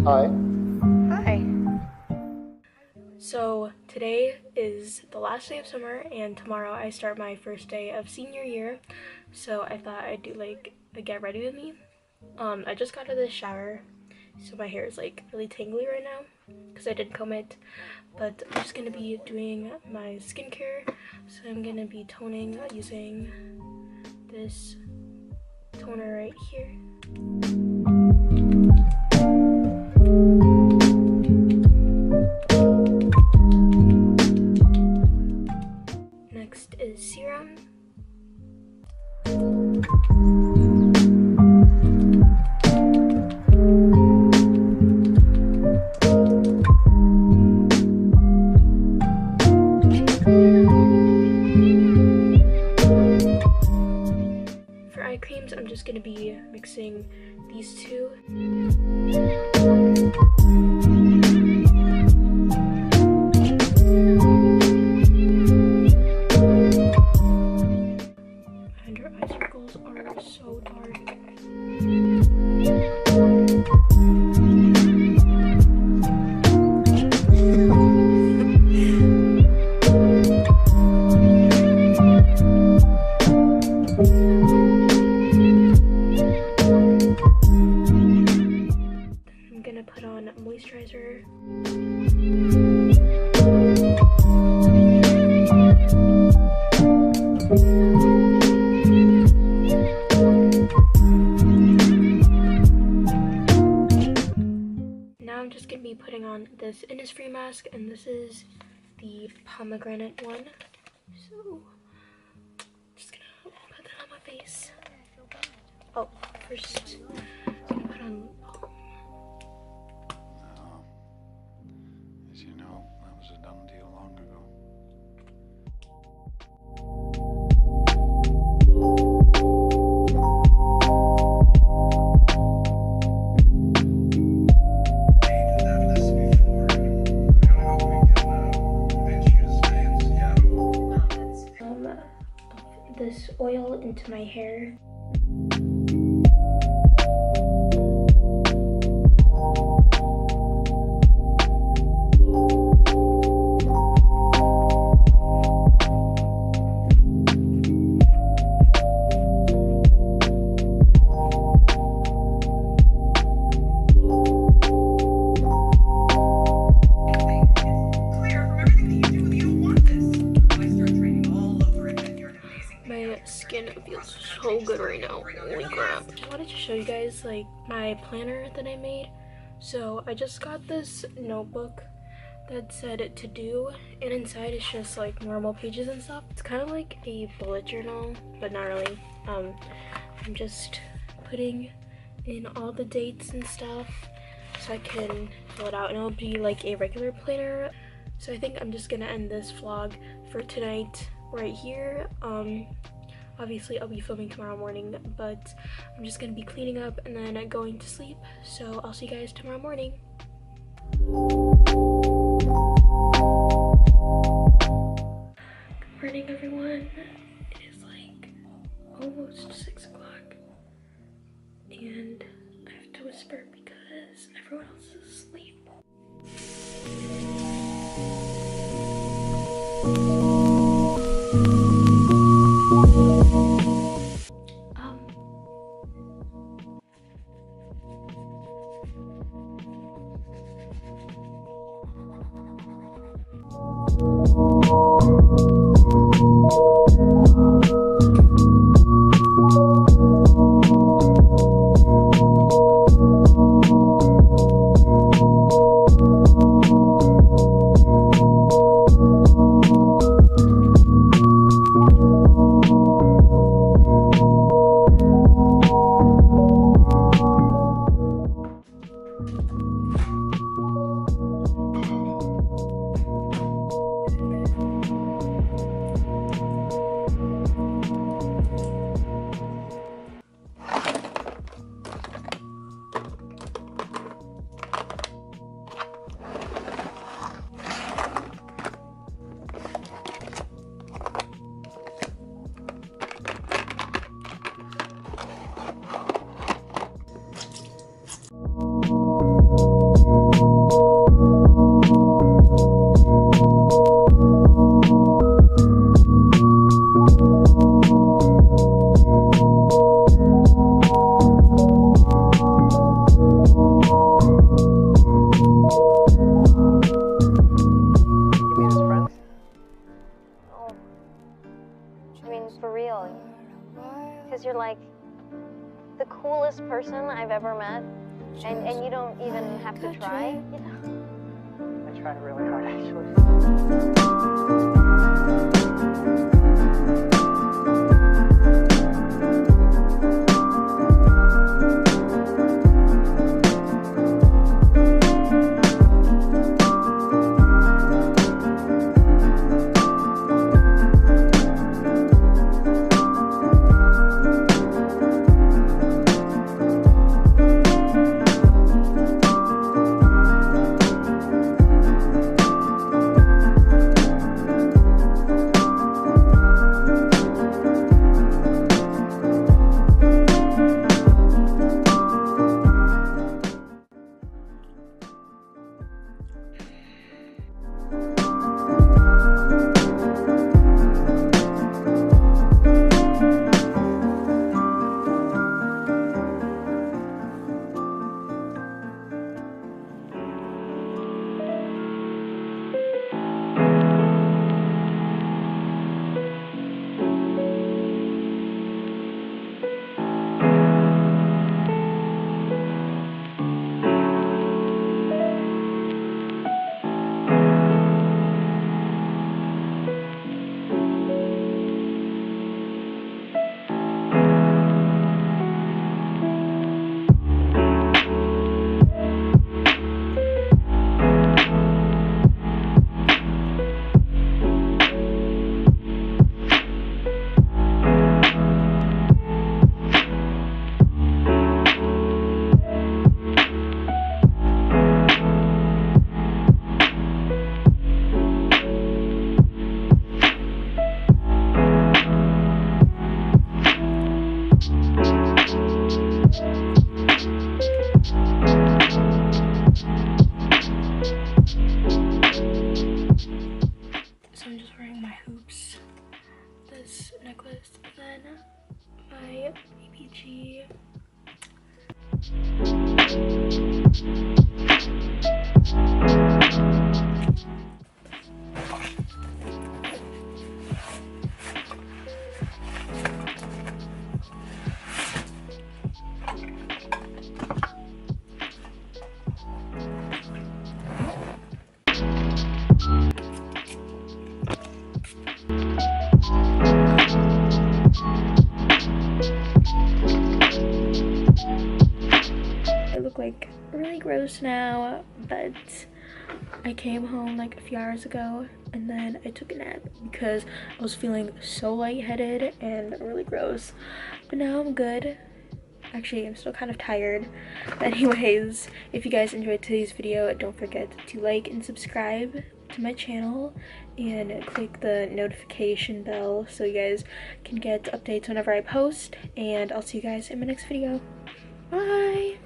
Hi. Hi. So today is the last day of summer and tomorrow I start my first day of senior year. So I thought I'd do like a get ready with me. I just got out of the shower, so my hair is like really tangly right now because I didn't comb it. But I'm just gonna be doing my skincare. So I'm gonna be toning using this toner right here. Next is serum. For eye creams, I'm just going to be mixing these two. Under eye circles are so dark. I'm gonna put on moisturizer. Now I'm just gonna be putting on this Innisfree mask, and this is the pomegranate one. So just gonna put that on my face. Oh, first I'm gonna put on lip balm. As you know, that was a done deal long ago. This oil into my hair. My skin feels so good right now. Holy crap. I wanted to show you guys like my planner that I made. So I just got this notebook that said to do, and inside it's just like normal pages and stuff. It's kind of like a bullet journal, but not really. I'm just putting in all the dates and stuff so I can fill it out, and it'll be like a regular planner. So I think I'm just gonna end this vlog for tonight right here. Obviously I'll be filming tomorrow morning, but I'm just gonna be cleaning up and then going to sleep. So I'll see you guys tomorrow morning. Good morning, everyone. It is like almost 6 o'clock and I have to whisper because everyone else is asleep. coolest person I've ever met, and you don't even have to try, you know? I try really hard, actually. So I'm just wearing my hoops, this necklace, and then my BBG. I look like really gross now, but I came home like a few hours ago and then I took a nap because I was feeling so lightheaded and really gross. But now I'm good. Actually, I'm still kind of tired. But anyways, if you guys enjoyed today's video, don't forget to like and subscribe to my channel and click the notification bell so you guys can get updates whenever I post. And I'll see you guys in my next video. Bye!